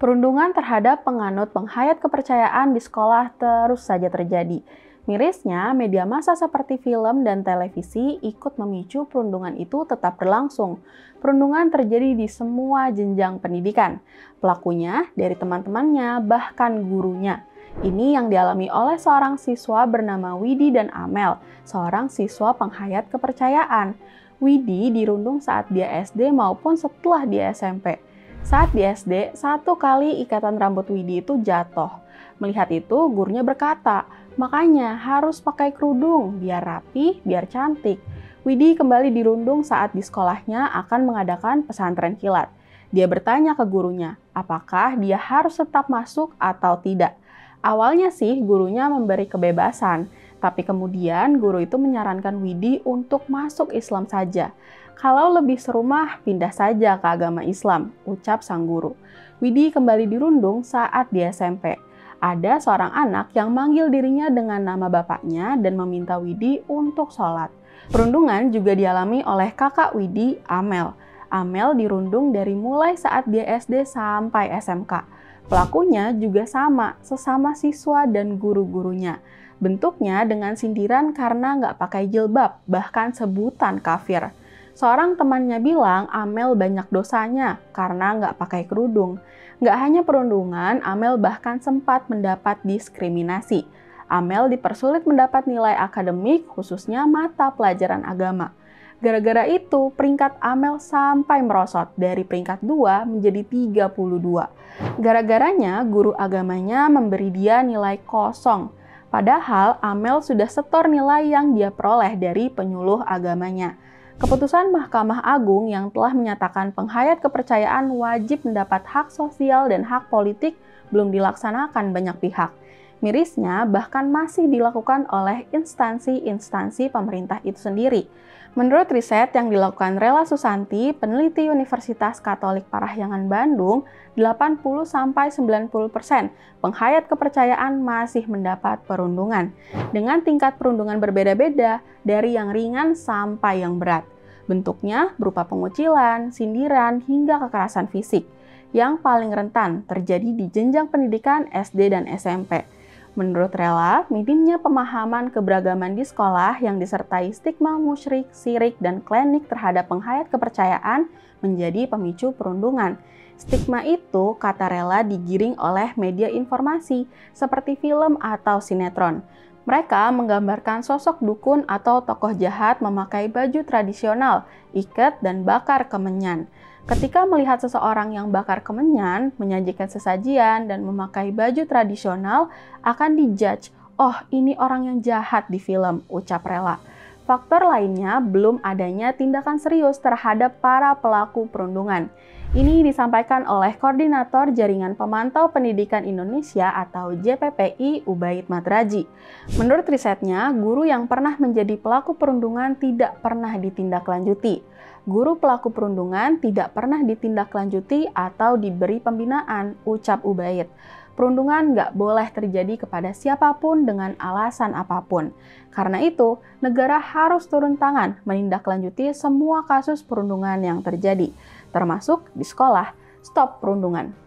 Perundungan terhadap penganut penghayat kepercayaan di sekolah terus saja terjadi. Mirisnya, media massa seperti film dan televisi ikut memicu perundungan itu tetap berlangsung. Perundungan terjadi di semua jenjang pendidikan. Pelakunya dari teman-temannya, bahkan gurunya. Ini yang dialami oleh seorang siswa bernama Widi dan Amel, seorang siswa penghayat kepercayaan. Widi dirundung saat dia SD maupun setelah dia SMP. Saat di SD, satu kali ikatan rambut Widi itu jatuh. Melihat itu, gurunya berkata, makanya harus pakai kerudung, biar rapi, biar cantik. Widi kembali dirundung saat di sekolahnya akan mengadakan pesantren kilat. Dia bertanya ke gurunya, apakah dia harus tetap masuk atau tidak. Awalnya sih gurunya memberi kebebasan, tapi kemudian guru itu menyarankan Widi untuk masuk Islam saja. Kalau lebih serumah, pindah saja ke agama Islam, ucap sang guru. Widi kembali dirundung saat di SMP. Ada seorang anak yang manggil dirinya dengan nama bapaknya dan meminta Widi untuk sholat. Perundungan juga dialami oleh kakak Widi, Amel. Amel dirundung dari mulai saat dia SD sampai SMK. Pelakunya juga sama, sesama siswa dan guru-gurunya. Bentuknya dengan sindiran karena nggak pakai jilbab, bahkan sebutan kafir. Seorang temannya bilang Amel banyak dosanya karena nggak pakai kerudung. Nggak hanya perundungan, Amel bahkan sempat mendapat diskriminasi. Amel dipersulit mendapat nilai akademik, khususnya mata pelajaran agama. Gara-gara itu, peringkat Amel sampai merosot dari peringkat 2 menjadi 32. Gara-garanya, guru agamanya memberi dia nilai kosong. Padahal Amel sudah setor nilai yang dia peroleh dari penyuluh agamanya. Keputusan Mahkamah Agung yang telah menyatakan penghayat kepercayaan wajib mendapat hak sosial dan hak politik belum dilaksanakan banyak pihak. Mirisnya, bahkan masih dilakukan oleh instansi-instansi pemerintah itu sendiri. Menurut riset yang dilakukan Rela Susanti, peneliti Universitas Katolik Parahyangan Bandung, 80-90% penghayat kepercayaan masih mendapat perundungan, dengan tingkat perundungan berbeda-beda dari yang ringan sampai yang berat. Bentuknya berupa pengucilan, sindiran, hingga kekerasan fisik. Yang paling rentan terjadi di jenjang pendidikan SD dan SMP. Menurut Rela, minimnya pemahaman keberagaman di sekolah yang disertai stigma musyrik, syirik, dan klinik terhadap penghayat kepercayaan menjadi pemicu perundungan. Stigma itu, kata Rela, digiring oleh media informasi seperti film atau sinetron. Mereka menggambarkan sosok dukun atau tokoh jahat memakai baju tradisional, ikat, dan bakar kemenyan. Ketika melihat seseorang yang bakar kemenyan, menyajikan sesajian, dan memakai baju tradisional, akan dijudge, oh ini orang yang jahat di film, ucap Rela. Faktor lainnya belum adanya tindakan serius terhadap para pelaku perundungan. Ini disampaikan oleh Koordinator Jaringan Pemantau Pendidikan Indonesia atau JPPI Ubaid Madraji. Menurut risetnya, guru yang pernah menjadi pelaku perundungan tidak pernah ditindaklanjuti. Guru pelaku perundungan tidak pernah ditindaklanjuti atau diberi pembinaan, ucap Ubaid. Perundungan nggak boleh terjadi kepada siapapun dengan alasan apapun. Karena itu, negara harus turun tangan menindaklanjuti semua kasus perundungan yang terjadi, termasuk di sekolah. Stop perundungan.